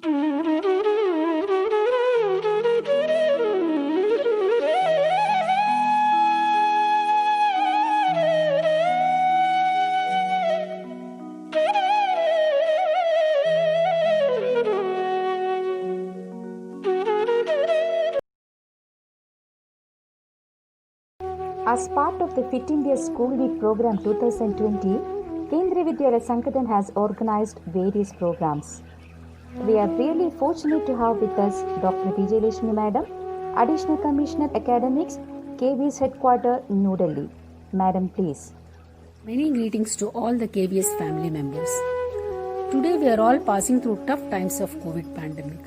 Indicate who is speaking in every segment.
Speaker 1: As part of the Fit India School Week Program 2020, Kendriya Vidyalaya Sangathan has organized various programs. We are really fortunate to have with us Dr. Vijayalakshmi Madam, Additional Commissioner Academics, KVS Headquarters, New Delhi. Madam, please.
Speaker 2: Many greetings to all the KBS family members. Today we are all passing through tough times of COVID pandemic.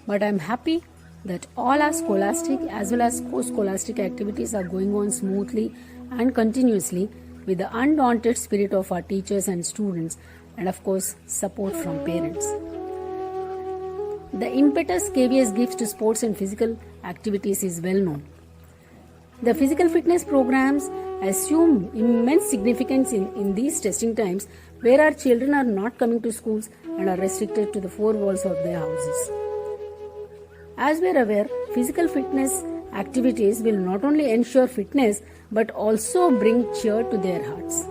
Speaker 2: But I am happy that all our scholastic as well as co-scholastic activities are going on smoothly and continuously with the undaunted spirit of our teachers and students and of course support from parents. The impetus KBS gives to sports and physical activities is well known. The physical fitness programs assume immense significance in these testing times where our children are not coming to schools and are restricted to the four walls of their houses. As we are aware, physical fitness activities will not only ensure fitness but also bring cheer to their hearts.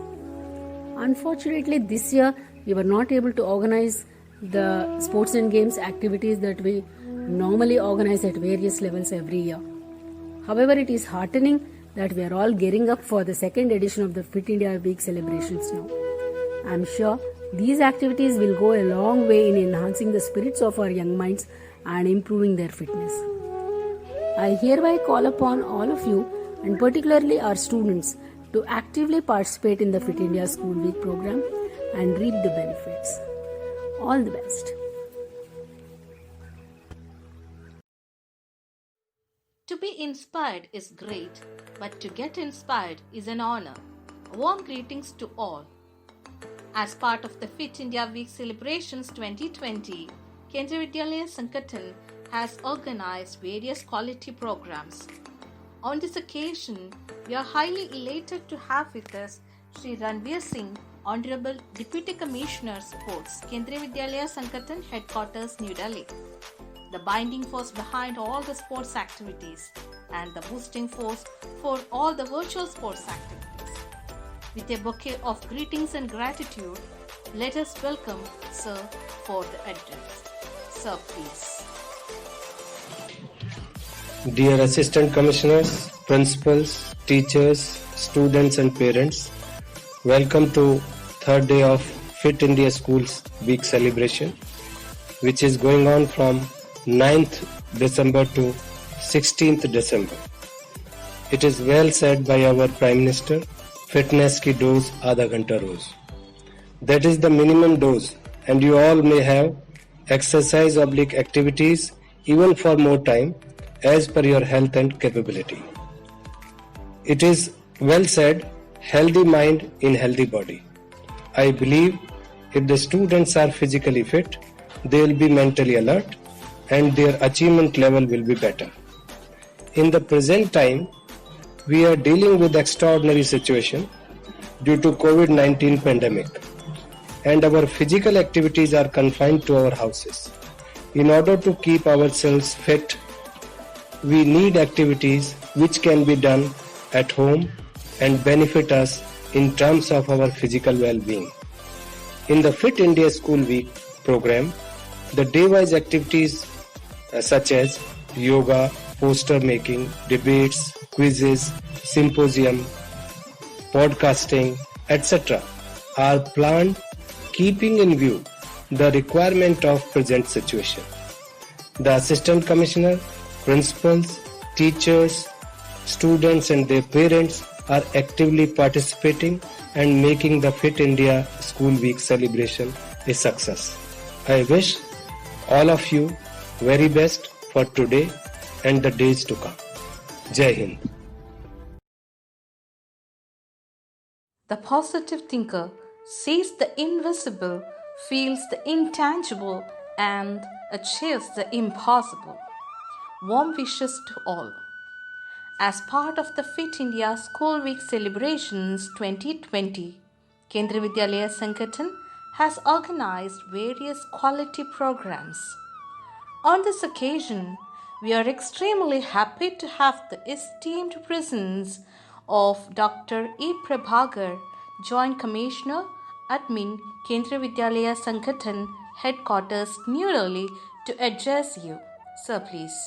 Speaker 2: Unfortunately, this year we were not able to organize the sports and games activities that we normally organize at various levels every year. However, it is heartening that we are all gearing up for the second edition of the Fit India Week celebrations now. I am sure these activities will go a long way in enhancing the spirits of our young minds and improving their fitness. I hereby call upon all of you and particularly our students to actively participate in the Fit India School Week program and reap the benefits. All the best.
Speaker 3: To be inspired is great, but to get inspired is an honor. Warm greetings to all. As part of the Fit India Week celebrations 2020, Kendriya Vidyalaya Sangathan has organized various quality programs. On this occasion, we are highly elated to have with us Sri Ranveer Singh, Honorable Deputy Commissioner Sports, Kendriya Vidyalaya Sangathan Headquarters, New Delhi, the binding force behind all the sports activities and the boosting force for all the virtual sports activities. With a bouquet of greetings and gratitude, let us welcome Sir for the address. Sir, please.
Speaker 4: Dear Assistant Commissioners, Principals, Teachers, Students and Parents, welcome to third day of Fit India Schools Week celebration, which is going on from 9th December to 16th December. It is well said by our Prime Minister, fitness ki dose आधा घंटा रोज. That is the minimum dose and you all may have exercise/activities even for more time as per your health and capability. It is well said, healthy mind in healthy body. I believe if the students are physically fit, they will be mentally alert and their achievement level will be better. In the present time, we are dealing with extraordinary situation due to COVID-19 pandemic and our physical activities are confined to our houses. In order to keep ourselves fit, we need activities which can be done at home and benefit us in terms of our physical well-being. In the Fit India School Week program, the day-wise activities such as yoga, poster making, debates, quizzes, symposium, podcasting, etc. are planned keeping in view the requirement of present situation. The Assistant Commissioner, Principals, Teachers, students and their parents are actively participating and making the Fit India School Week celebration a success. I wish all of you very best for today and the days to come. Jai Hind.
Speaker 3: The positive thinker sees the invisible, feels the intangible, and achieves the impossible. Warm wishes to all. As part of the Fit India School Week celebrations 2020, Kendriya Vidyalaya Sangathan has organized various quality programs. On this occasion, we are extremely happy to have the esteemed presence of Dr. E. Prabhakar, Joint Commissioner, Admin, Kendriya Vidyalaya Sangathan, Headquarters, New Delhi, to address you. Sir, please.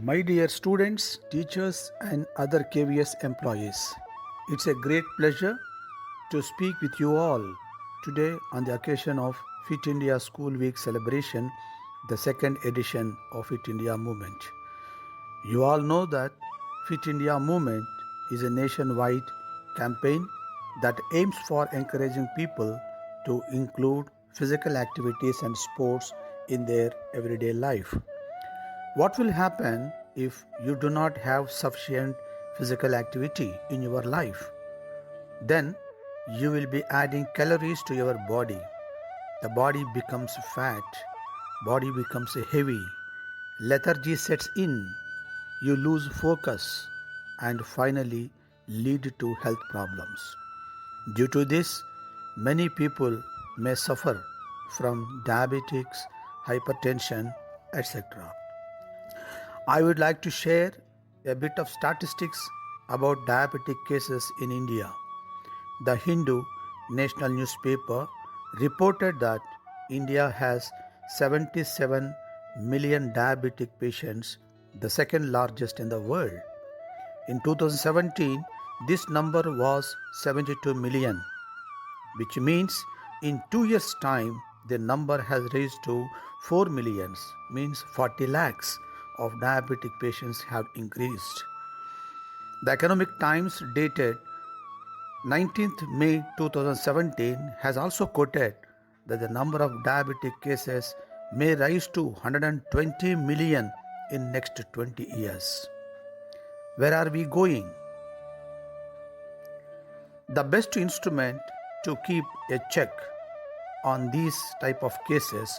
Speaker 5: My dear students, teachers, and other KVS employees, it's a great pleasure to speak with you all today on the occasion of Fit India School Week celebration, the second edition of Fit India Movement. You all know that Fit India Movement is a nationwide campaign that aims for encouraging people to include physical activities and sports in their everyday life. What will happen if you do not have sufficient physical activity in your life? Then you will be adding calories to your body. The body becomes fat, body becomes heavy, lethargy sets in, you lose focus, and finally lead to health problems. Due to this, many people may suffer from diabetics, hypertension, etc. I would like to share a bit of statistics about diabetic cases in India. The Hindu national newspaper reported that India has 77 million diabetic patients, the second largest in the world. In 2017, this number was 72 million, which means in 2 years' time, the number has raised to 4 million, means 40 lakhs of diabetic patients have increased. The Economic Times dated 19th May 2017 has also quoted that the number of diabetic cases may rise to 120 million in next 20 years. Where are we going? The best instrument to keep a check on these type of cases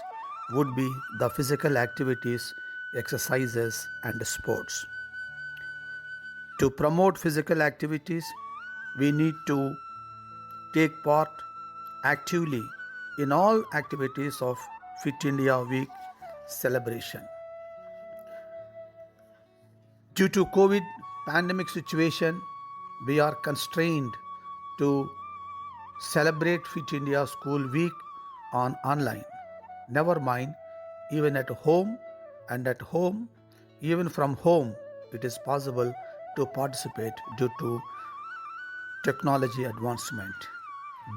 Speaker 5: would be the physical activities, exercises and sports. To promote physical activities, we need to take part actively in all activities of Fit India Week celebration. Due to COVID pandemic situation, we are constrained to celebrate Fit India School Week on online. Never mind, even at home, even from home, it is possible to participate due to technology advancement.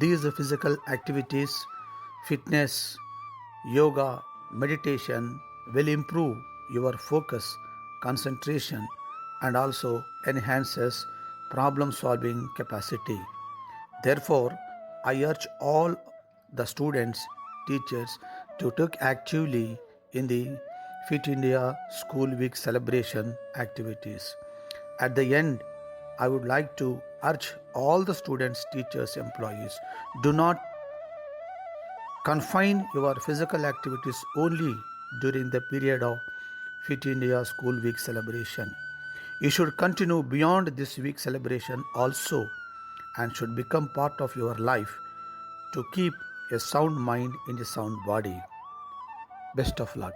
Speaker 5: These physical activities, fitness, yoga, meditation will improve your focus, concentration, and also enhances problem-solving capacity. Therefore, I urge all the students, teachers to take actively in the Fit India School Week celebration activities. At the end, I would like to urge all the students, teachers, employees, do not confine your physical activities only during the period of Fit India School Week celebration. You should continue beyond this week celebration also and should become part of your life to keep a sound mind in a sound body. Best of luck.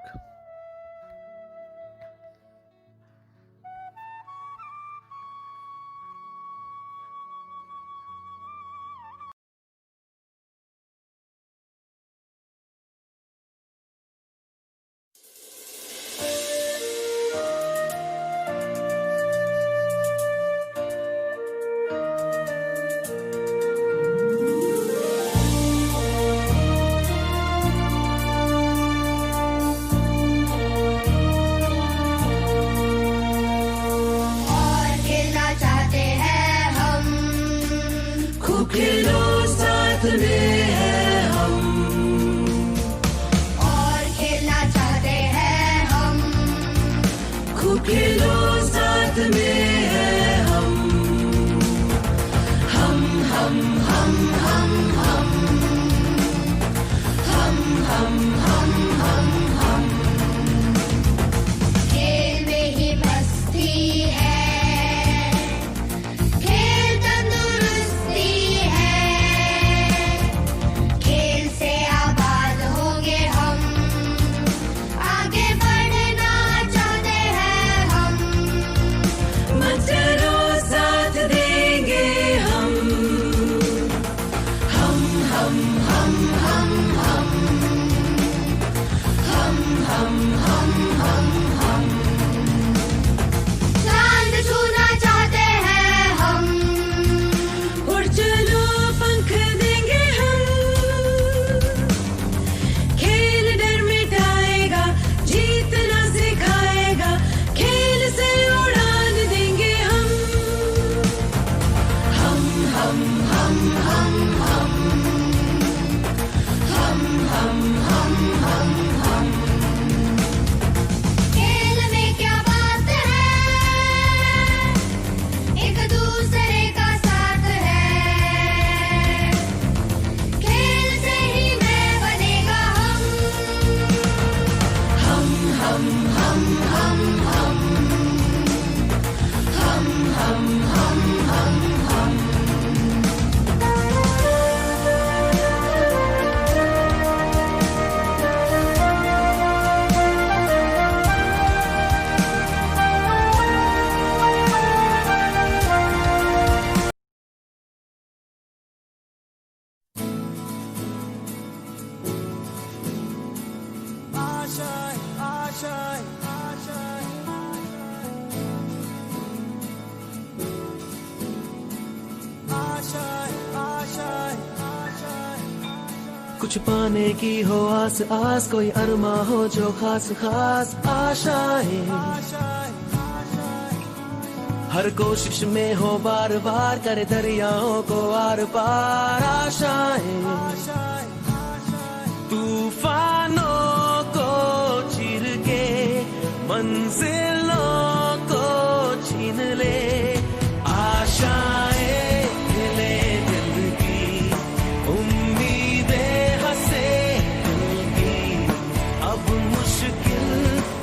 Speaker 6: खेल तंदुरुस्ती है कुछ पाने की हो आस आस, कोई अरमा हो जो खास खास आशाएं, हर कोशिश में हो बार बार, करे दरियाओं को आर पार आशाएं, तूफानों को चीर के मंजिलों को छीन ले, आशाएं खिले दिल की, उम्मीदें हंसे दिल की, अब मुश्किल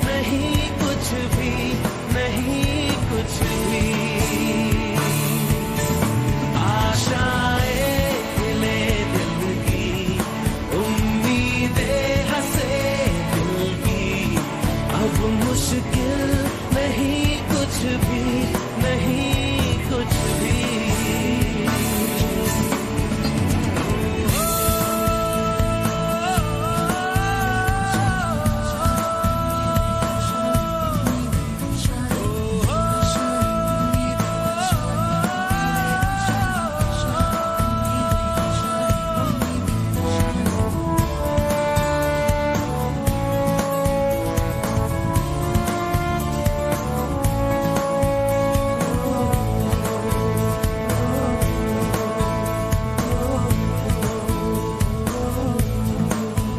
Speaker 6: नहीं कुछ भी, नहीं कुछ भी, आशाएं खिले दिल की, उम्मीदें हंसे दिल की, अब मुश्किल नहीं कुछ भी, नहीं कुछ भी।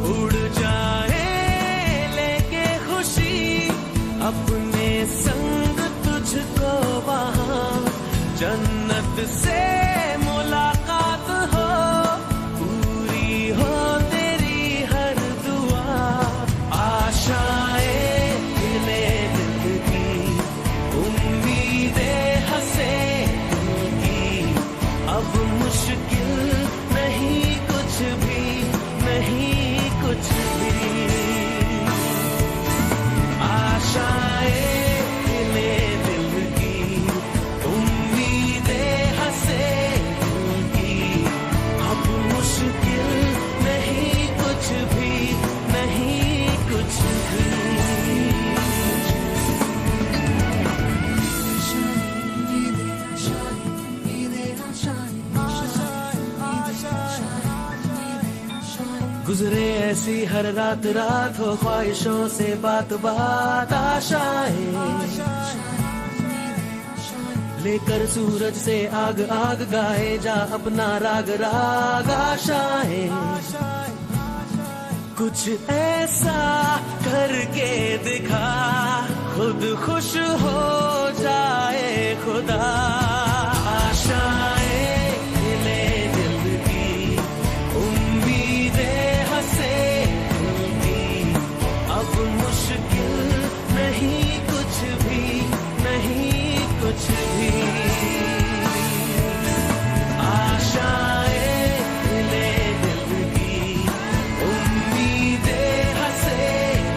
Speaker 6: उड़ जाए लेके खुशी अपने संग तुझको वहाँ, जन्नत से मुलाकात हो, पूरी हो तेरी हर दुआ, आशाएं खिले दिल की, उम्मीदें हंसे दिल की, अब मुश्किल नहीं कुछ भी, नहीं कुछ भी, आशाएं खिले दिल की, उम्मीदें हंसे दिल की, अब मुश्किल नहीं कुछ भी, नहीं कुछ भी। गुजरे ऐसी हर रात रात, हो ख्वाहिशों से बात बात, आशाएं लेकर सूरज से आग आग, गाए जा अपना राग राग, आशाएं कुछ ऐसा करके दिखा, खुद खुश हो जाए खुदा, आशाएं खिले दिल की, उम्मीदें हंसे दिल की, अब मुश्किल नहीं कुछ भी, नहीं कुछ भी, आशाएं खिले दिल की, उम्मीदें हंसे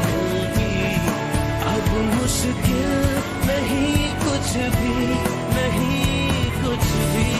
Speaker 6: दिल की, अब मुश्किल नहीं कुछ भी, नहीं कुछ भी।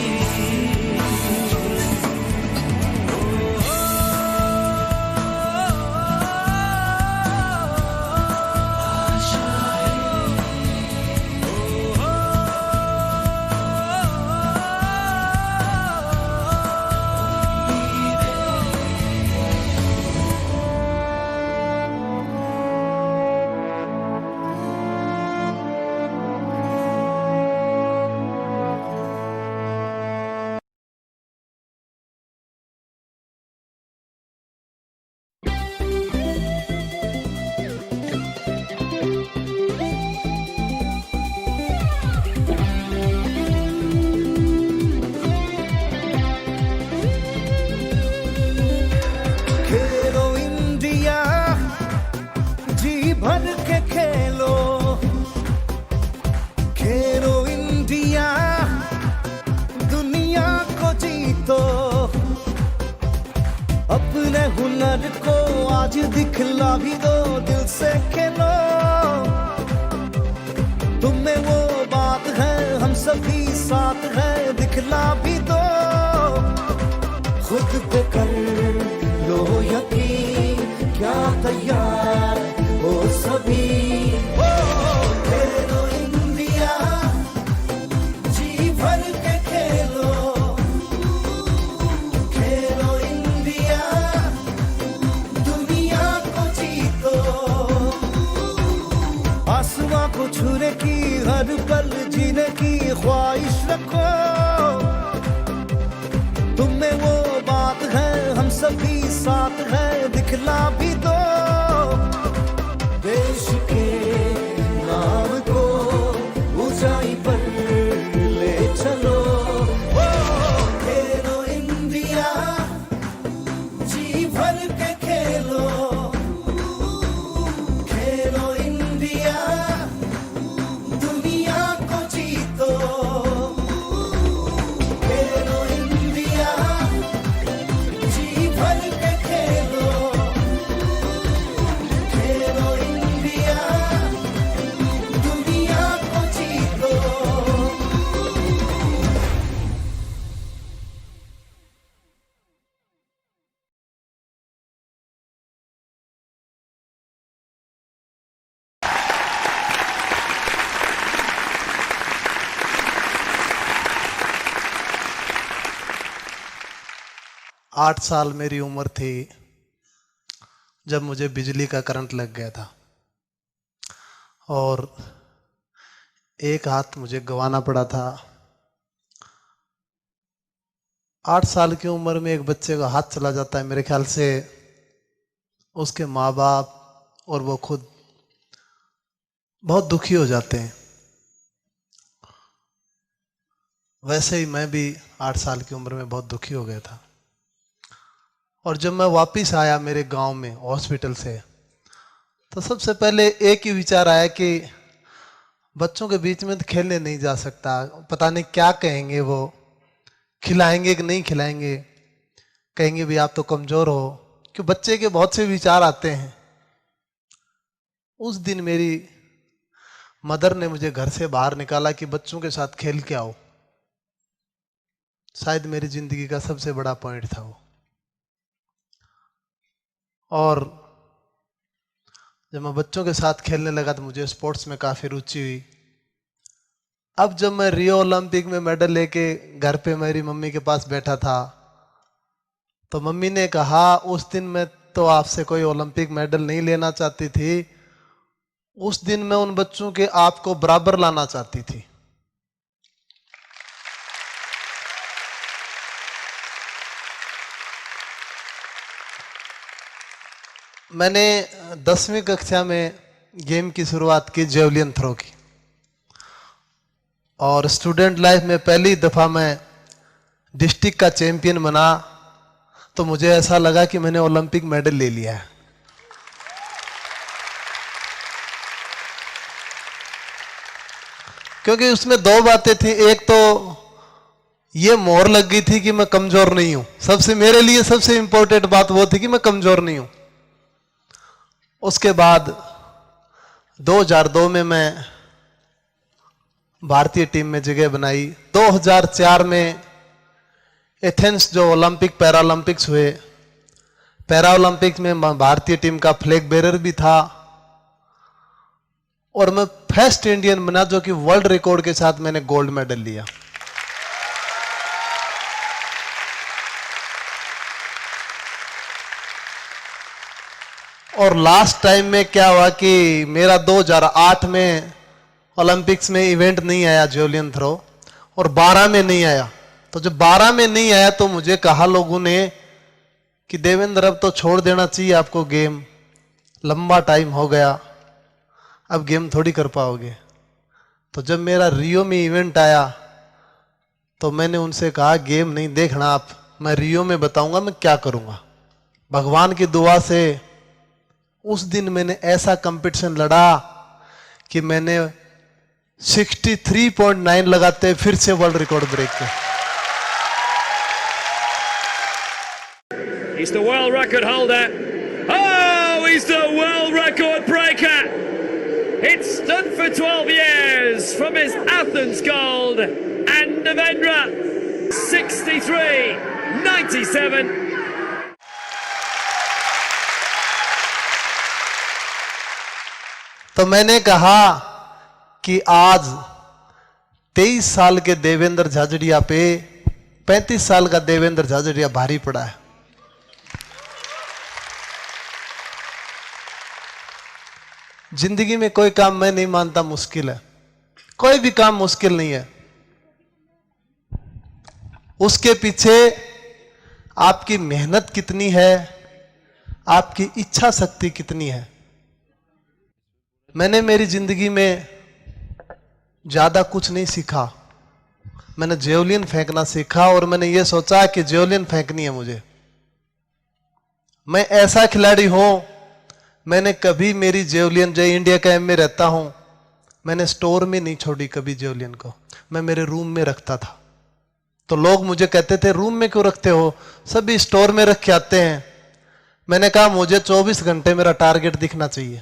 Speaker 7: खेलो इंडिया, जी भर के खेलो, खेलो इंडिया, दुनिया को जीतो, अपने हुनर को आज दिखला भी दो, दिल से खेलो, तुम में वो बात है, हम सभी साथ हैं, दिखला भी दो, खुद पे कर लो यकीन, क्या तैयार हो सभी, ओ खेलो इंडिया, जी भर के खेलो, सभी साथ हैं, दिखला भी दो देश के नाम को ऊंचाई पर ले चलो। ओ खेलो इंडिया, जी भर के खेलो, खेलो इंडिया, दुनिया को जीतो। खेलो इंडिया, जी भर के खेलो, खेलो इंडिया, दुनिया को जीतो।
Speaker 8: 8 साल मेरी उम्र थी जब मुझे बिजली का करंट लग गया था और एक हाथ मुझे गंवाना पड़ा था। 8 साल की उम्र में एक बच्चे का हाथ चला जाता है, मेरे ख्याल से उसके माँ बाप और वो खुद बहुत दुखी हो जाते हैं। वैसे ही मैं भी 8 साल की उम्र में बहुत दुखी हो गया था। और जब मैं वापस आया मेरे गांव में हॉस्पिटल से, तो सबसे पहले एक ही विचार आया कि बच्चों के बीच में तो खेलने नहीं जा सकता, पता नहीं क्या कहेंगे, वो खिलाएंगे कि नहीं खिलाएंगे, कहेंगे भी आप तो कमजोर हो, क्योंकि बच्चे के बहुत से विचार आते हैं। उस दिन मेरी मदर ने मुझे घर से बाहर निकाला कि बच्चों के साथ खेल के आओ। शायद मेरी जिंदगी का सबसे बड़ा पॉइंट था वो। और जब मैं बच्चों के साथ खेलने लगा तो मुझे स्पोर्ट्स में काफ़ी रुचि हुई। अब जब मैं रियो ओलंपिक में मेडल लेके घर पे मेरी मम्मी के पास बैठा था, तो मम्मी ने कहा उस दिन मैं तो आपसे कोई ओलंपिक मेडल नहीं लेना चाहती थी, उस दिन मैं उन बच्चों के आपको बराबर लाना चाहती थी। मैंने 10वीं कक्षा में गेम की शुरुआत की, जेवलिन थ्रो की, और स्टूडेंट लाइफ में पहली दफ़ा मैं डिस्ट्रिक्ट का चैंपियन बना, तो मुझे ऐसा लगा कि मैंने ओलंपिक मेडल ले लिया है। क्योंकि उसमें दो बातें थी, एक तो ये मोहर लग गई थी कि मैं कमजोर नहीं हूं। सबसे मेरे लिए सबसे इंपॉर्टेंट बात वो थी कि मैं कमजोर नहीं हूं। उसके बाद 2002 में मैं भारतीय टीम में जगह बनाई। 2004 में एथेंस जो ओलंपिक पैरालंपिक्स हुए, पैरालंपिक्स में भारतीय टीम का फ्लैग बेरर भी था, और मैं फर्स्ट इंडियन बना जो कि वर्ल्ड रिकॉर्ड के साथ मैंने गोल्ड मेडल लिया। और लास्ट टाइम में क्या हुआ कि मेरा 2008 में ओलंपिक्स में इवेंट नहीं आया जेवलिन थ्रो, और 12 में नहीं आया। तो जब 12 में नहीं आया तो मुझे कहा लोगों ने कि देवेंद्र अब तो छोड़ देना चाहिए आपको गेम, लंबा टाइम हो गया, अब गेम थोड़ी कर पाओगे। तो जब मेरा रियो में इवेंट आया तो मैंने उनसे कहा गेम नहीं देखना आप, मैं रियो में बताऊंगा मैं क्या करूंगा। भगवान की दुआ से उस दिन मैंने ऐसा कंपटीशन लड़ा कि मैंने 63.9 लगाते फिर से वर्ल्ड रिकॉर्ड ब्रेक किया।
Speaker 9: He's the world record holder. Oh, he's the world record breaker. It stood for 12 years from his Athens gold, and Devendra 63.97.
Speaker 8: तो मैंने कहा कि आज 23 साल के देवेंद्र झाझड़िया पे 35 साल का देवेंद्र झाझड़िया भारी पड़ा है। जिंदगी में कोई काम मैं नहीं मानता मुश्किल है, कोई भी काम मुश्किल नहीं है। उसके पीछे आपकी मेहनत कितनी है, आपकी इच्छा शक्ति कितनी है। मैंने मेरी जिंदगी में ज्यादा कुछ नहीं सीखा, मैंने जेवलिन फेंकना सीखा और मैंने ये सोचा कि जेवलिन फेंकनी है मुझे। मैं ऐसा खिलाड़ी हूं, मैंने कभी मेरी जेवलिन, जय इंडिया कैंप में रहता हूं, मैंने स्टोर में नहीं छोड़ी कभी जेवलिन को, मैं मेरे रूम में रखता था। तो लोग मुझे कहते थे रूम में क्यों रखते हो, सभी स्टोर में रख के आते हैं। मैंने कहा मुझे 24 घंटे मेरा टारगेट दिखना चाहिए।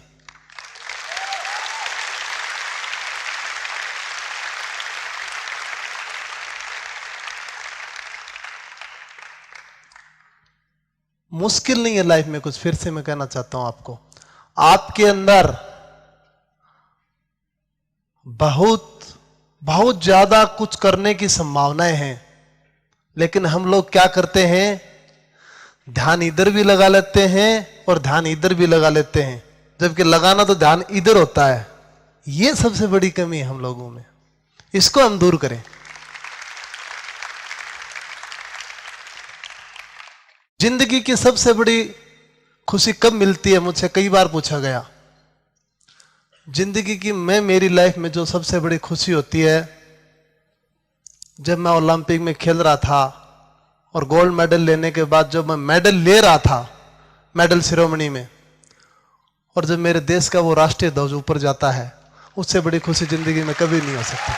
Speaker 8: मुश्किल नहीं है लाइफ में कुछ, फिर से मैं कहना चाहता हूं आपको, आपके अंदर बहुत ज्यादा कुछ करने की संभावनाएं हैं, लेकिन हम लोग क्या करते हैं, ध्यान इधर भी लगा लेते हैं और ध्यान इधर भी लगा लेते हैं, जबकि लगाना तो ध्यान इधर होता है। ये सबसे बड़ी कमी है हम लोगों में, इसको हम दूर करें। जिंदगी की सबसे बड़ी खुशी कब मिलती है, मुझसे कई बार पूछा गया। जिंदगी की मेरी लाइफ में जो सबसे बड़ी खुशी होती है, जब मैं ओलंपिक में खेल रहा था और गोल्ड मेडल लेने के बाद जब मैं मेडल ले रहा था मेडल सेरेमनी में, और जब मेरे देश का वो राष्ट्रीय ध्वज ऊपर जाता है, उससे बड़ी खुशी जिंदगी में कभी नहीं हो सकती।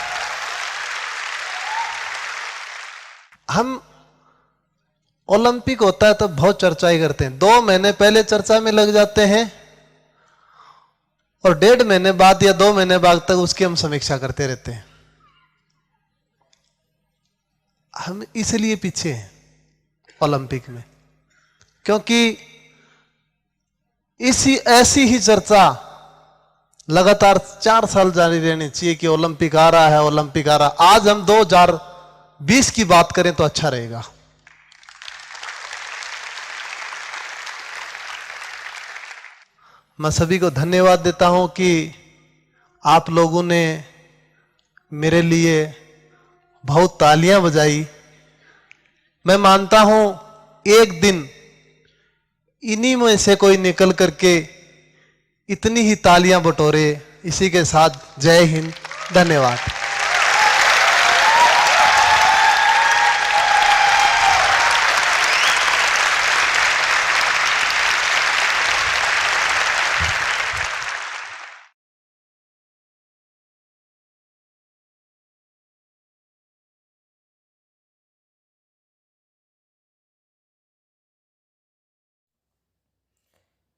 Speaker 8: हम ओलंपिक होता है तब बहुत चर्चाएं करते हैं, 2 महीने पहले चर्चा में लग जाते हैं और 1.5 महीने बाद या 2 महीने बाद तक उसकी हम समीक्षा करते रहते हैं। हम इसलिए पीछे हैं ओलंपिक में, क्योंकि ऐसी ही चर्चा लगातार 4 साल जारी रहनी चाहिए कि ओलंपिक आ रहा है, ओलंपिक आ रहा है। आज हम 2020 की बात करें तो अच्छा रहेगा। मैं सभी को धन्यवाद देता हूं कि आप लोगों ने मेरे लिए बहुत तालियां बजाई। मैं मानता हूं एक दिन इन्हीं में से कोई निकल करके इतनी ही तालियां बटोरे। इसी के साथ जय हिंद, धन्यवाद।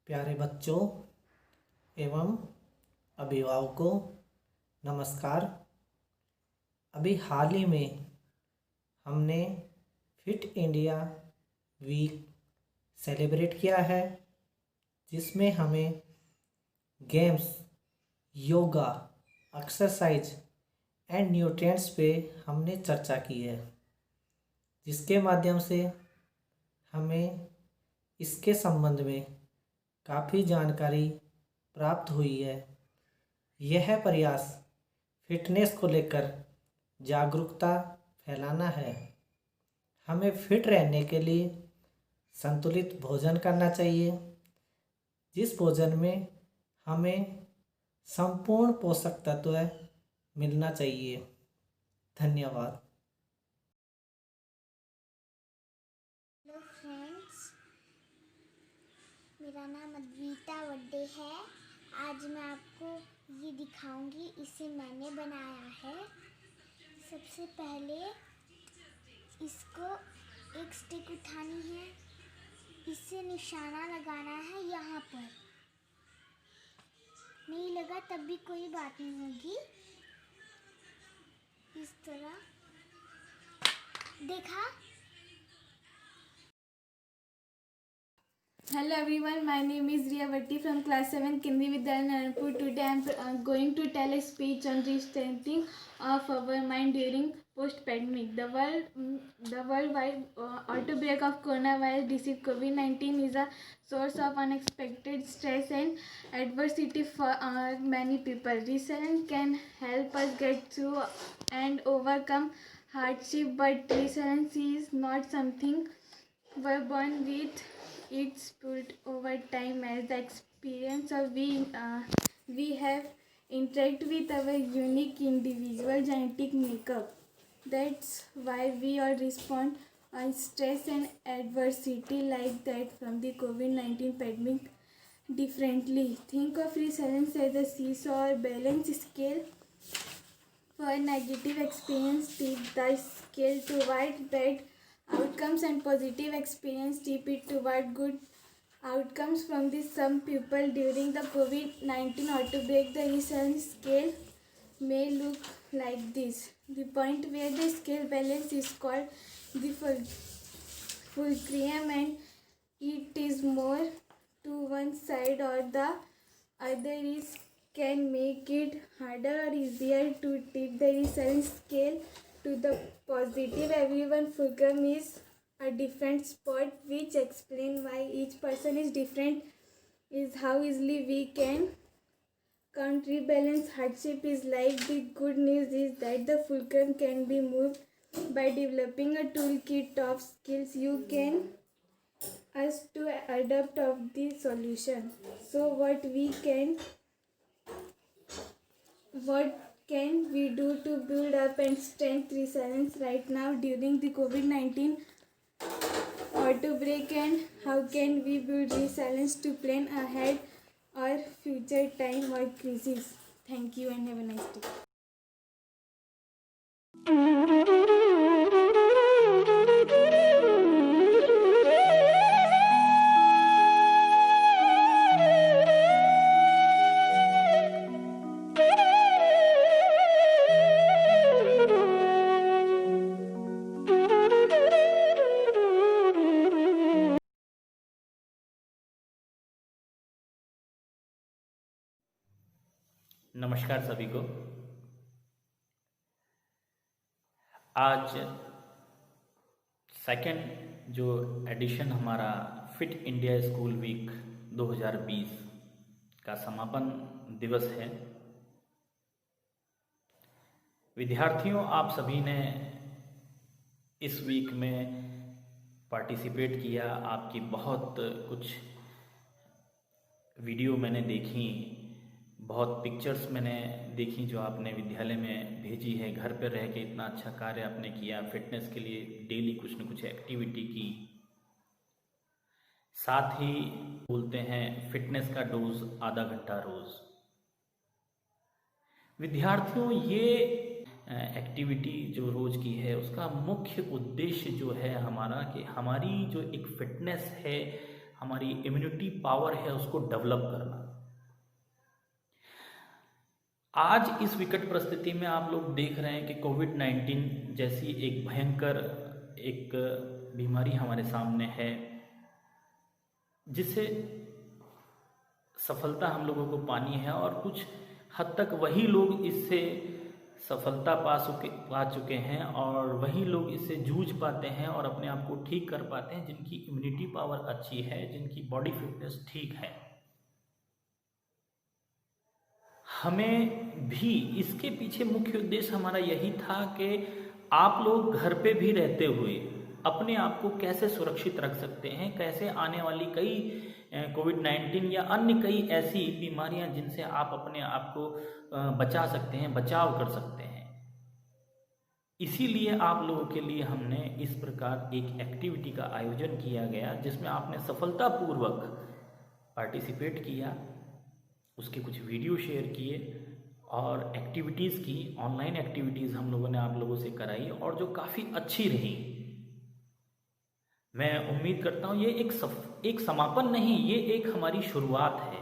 Speaker 10: प्यारे बच्चों एवं अभिभावकों, नमस्कार। अभी हाल ही में हमने फिट इंडिया वीक सेलिब्रेट किया है, जिसमें हमें games, yoga, exercise and nutrients पे हमने चर्चा की है, जिसके माध्यम से हमें इसके संबंध में काफ़ी जानकारी प्राप्त हुई है। यह प्रयास फिटनेस को लेकर जागरूकता फैलाना है। हमें फिट रहने के लिए संतुलित भोजन करना चाहिए, जिस भोजन में हमें संपूर्ण पोषक तत्व मिलना चाहिए। धन्यवाद।
Speaker 11: हेलो फ्रेंड्स, मेरा नाम अद्विता वड्डे है। आज मैं आपको ये दिखाऊंगी, इसे मैंने बनाया है। सबसे पहले इसको एक स्टिक उठानी है, इससे निशाना लगाना है यहाँ पर। नहीं लगा तब भी कोई बात नहीं होगी। इस तरह देखा।
Speaker 12: Hello everyone, my name is Riya Bhatti from class 7 Kendriya Vidyalaya Naranpur. Today I am going to tell a speech on re-strengthening of our mind during post-pandemic. The worldwide outbreak of coronavirus disease COVID-19 is a source of unexpected stress and adversity for many people. Resilience can help us get through and overcome hardship, but resilience is not something were born with its built over time as the experience of we have interact with our unique individual genetic makeup. That's why we all respond on stress and adversity like that from the COVID-19 pandemic differently. Think of resilience as a seesaw or balance scale. For negative experience, tip the scale toward bad outcomes and positive experience tip it toward good outcomes. From this, some people during the COVID-19 outbreak, the resilience scale may look like this. The point where the scale balance is called the fulcrum, and it is more to one side or the other is can make it harder or easier to tip the resilience scale to the positive. Everyone fulcrum is a different spot, which explain why each person is different, is how easily we can counterbalance hardship is life. The good news is that the fulcrum can be moved by developing a toolkit of skills you can us to adapt of the solution. So what can we do to build up and strengthen resilience right now during the COVID-19 outbreak, and how can we build resilience to plan ahead or future time or crisis? Thank you and have a nice day.
Speaker 13: नमस्कार सभी को। आज second जो addition हमारा fit India school week 2020 का समापन दिवस है। विद्यार्थियों, आप सभी ने इस वीक में पार्टिसिपेट किया। आपकी बहुत कुछ वीडियो मैंने देखी, बहुत पिक्चर्स मैंने देखी जो आपने विद्यालय में भेजी है। घर पर रह के इतना अच्छा कार्य आपने किया, फिटनेस के लिए डेली कुछ न कुछ एक्टिविटी की। साथ ही बोलते हैं फिटनेस का डोज आधा घंटा रोज। विद्यार्थियों, ये एक्टिविटी जो रोज की है उसका मुख्य उद्देश्य जो है हमारा कि हमारी जो एक फिटनेस है, हमारी इम्यूनिटी पावर है, उसको डेवलप करना। आज इस विकट परिस्थिति में आप लोग देख रहे हैं कि कोविड-19 जैसी एक भयंकर एक बीमारी हमारे सामने है, जिससे सफलता हम लोगों को पानी है और कुछ हद तक वही लोग इससे सफलता पा चुके हैं और वही लोग इससे जूझ पाते हैं और अपने आप को ठीक कर पाते हैं जिनकी इम्यूनिटी पावर अच्छी है, जिनकी बॉडी फिटनेस ठीक है। हमें भी इसके पीछे मुख्य उद्देश्य हमारा यही था कि आप लोग घर पे भी रहते हुए अपने आप को कैसे सुरक्षित रख सकते हैं, कैसे आने वाली कई कोविड-19 या अन्य कई ऐसी बीमारियां जिनसे आप अपने आप को बचा सकते हैं, बचाव कर सकते हैं। इसीलिए आप लोगों के लिए हमने इस प्रकार एक एक्टिविटी का आयोजन किया गया जिसमें आपने सफलतापूर्वक पार्टिसिपेट किया, उसके कुछ वीडियो शेयर किए और एक्टिविटीज़ की, ऑनलाइन एक्टिविटीज़ हम लोगों ने आप लोगों से कराई और जो काफ़ी अच्छी रही। मैं उम्मीद करता हूँ ये एक समापन नहीं, ये एक हमारी शुरुआत है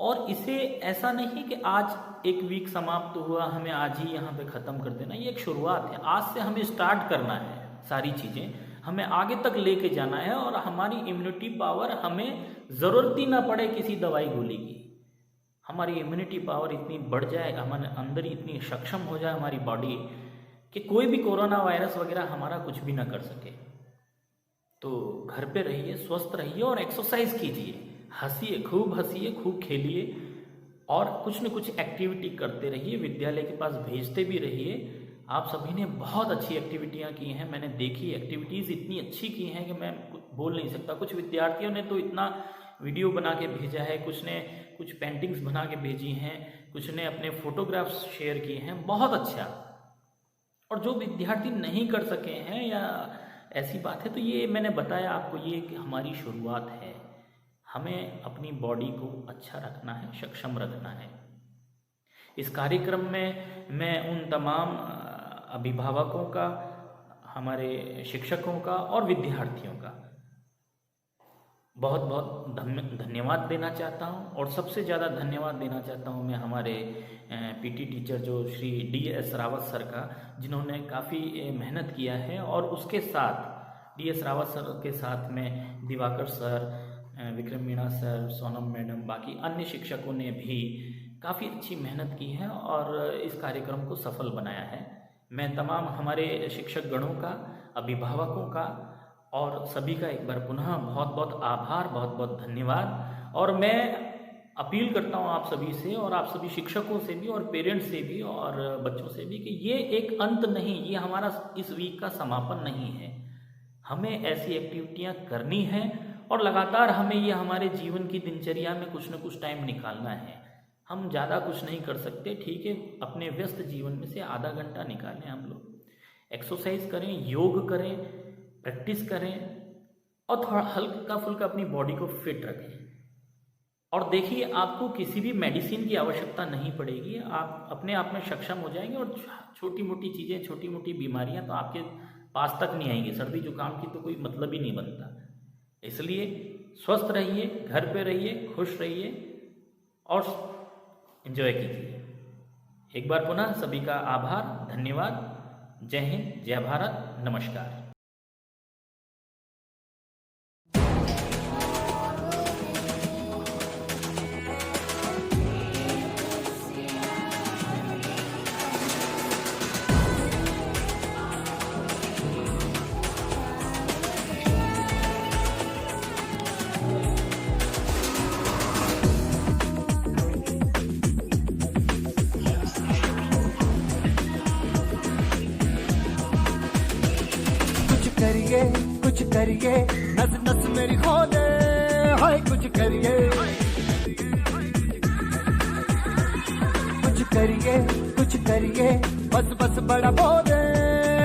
Speaker 13: और इसे ऐसा नहीं कि आज एक वीक समाप्त हुआ, हमें आज ही यहाँ पे ख़त्म कर देना। ये एक शुरुआत है। आज से हमें स्टार्ट करना है सारी चीज़ें, हमें आगे तक लेके जाना है और हमारी इम्यूनिटी पावर, हमें ज़रूरत ही ना पड़े किसी दवाई गोली की। हमारी इम्यूनिटी पावर इतनी बढ़ जाए, हमारे अंदर इतनी सक्षम हो जाए हमारी बॉडी कि कोई भी कोरोना वायरस वगैरह हमारा कुछ भी ना कर सके। तो घर पे रहिए, स्वस्थ रहिए और एक्सरसाइज कीजिए, हंसिए, खूब खेलिए और कुछ न कुछ एक्टिविटी करते रहिए। विद्यालय के पास भेजते भी रहिए आप सभी ने बहुत अच्छी एक्टिविटियां की हैं। मैंने देखी एक्टिविटीज़ इतनी अच्छी की हैं कि मैं बोल नहीं सकता। कुछ विद्यार्थियों ने तो इतना वीडियो बना के भेजा है, कुछ ने कुछ पेंटिंग्स बना के भेजी हैं, कुछ ने अपने फोटोग्राफ्स शेयर किए हैं, बहुत अच्छा। और जो विद्यार्थी नहीं कर सके हैं या ऐसी बात है, तो ये मैंने बताया आपको, ये कि हमारी शुरुआत है। हमें अपनी बॉडी को अच्छा रखना है, सक्षम रखना है। इस कार्यक्रम में मैं उन तमाम अभिभावकों का, हमारे शिक्षकों का और विद्यार्थियों का बहुत बहुत धन्यवाद देना चाहता हूं। और सबसे ज़्यादा धन्यवाद देना चाहता हूं मैं हमारे पीटी टीचर जो श्री DS रावत सर का, जिन्होंने काफ़ी मेहनत किया है। और उसके साथ DS रावत सर के साथ में Diwakar sir, Vikram Meena sir, Sonam madam, बाकी अन्य शिक्षकों ने भी काफ़ी अच्छी मेहनत की है और इस कार्यक्रम को सफल बनाया है। मैं तमाम हमारे शिक्षक गणों का, अभिभावकों का और सभी का एक बार पुनः बहुत बहुत आभार, बहुत बहुत धन्यवाद। और मैं अपील करता हूँ आप सभी से, और आप सभी शिक्षकों से भी और पेरेंट्स से भी और बच्चों से भी, कि ये एक अंत नहीं, ये हमारा इस वीक का समापन नहीं है। हमें ऐसी एक्टिविटियाँ करनी हैं और लगातार हमें ये हमारे जीवन की दिनचर्या में कुछ न कुछ टाइम निकालना है। हम ज़्यादा कुछ नहीं कर सकते, ठीक है, अपने व्यस्त जीवन में से आधा घंटा निकालें। हम लोग एक्सरसाइज करें, योग करें, प्रैक्टिस करें और थोड़ा हल्का फुल्का अपनी बॉडी को फिट रखें। और देखिए, आपको किसी भी मेडिसिन की आवश्यकता नहीं पड़ेगी, आप अपने आप में सक्षम हो जाएंगे। और छोटी मोटी चीज़ें, छोटी मोटी बीमारियां तो आपके पास तक नहीं आएंगी। सर्दी जुकाम की तो कोई मतलब ही नहीं बनता। इसलिए स्वस्थ रहिए, घर पे रहिए, खुश रहिए और एंजॉय कीजिए। एक बार पुनः सभी का आभार, धन्यवाद। जय हिंद, जय भारत, नमस्कार।
Speaker 7: कुछ करिए, नस नस मेरी खोले, हाय कुछ करिए, कुछ करिए, बस बस बड़ा बोले,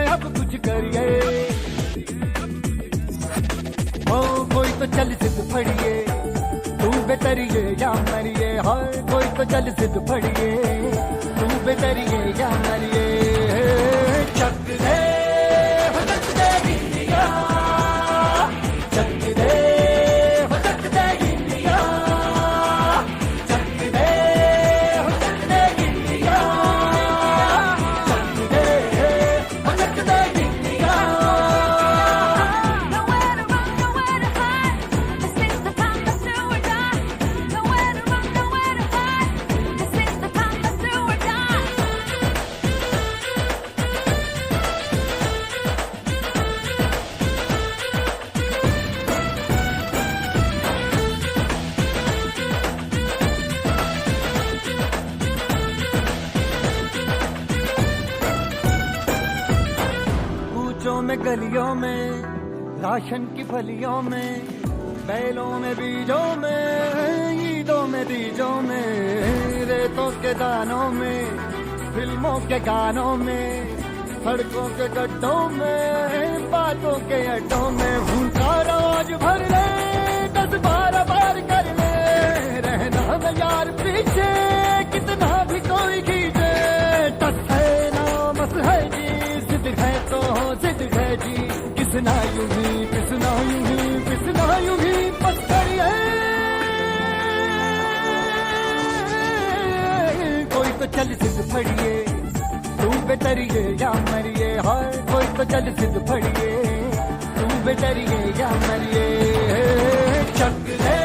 Speaker 7: अब कुछ करिए। ओ कोई तो चल सिद्ध फड़िए, तू बेतरिए या मरिए, हाय कोई तो चल सिद्ध फड़िए, तू बेतरिए या मरिए। चक दे में, गलियों में, राशन की फलियों में, बैलों में, बीजों में, ईदों में, बीजों में, रेतों के दानों में, फिल्मों के गानों में, सड़कों के गड्ढों में, बातों के अड्डों में, भूलता रोज भर ले, 10-12 बार कर ले, रहना में यार पीछे, कितना भी कोई खींचे, टस है ना मस है जी, जिद है तो जिद है जी, किसना यूं ही, किसना यूं ही, किसना यूं ही, बस करिए। कोई तो चल सिद्ध फड़िए, तू बेतरिए या मरिए, हाय कोई तो चल सिद्ध फड़िए, तू बेतरिए या मरिए। चक दे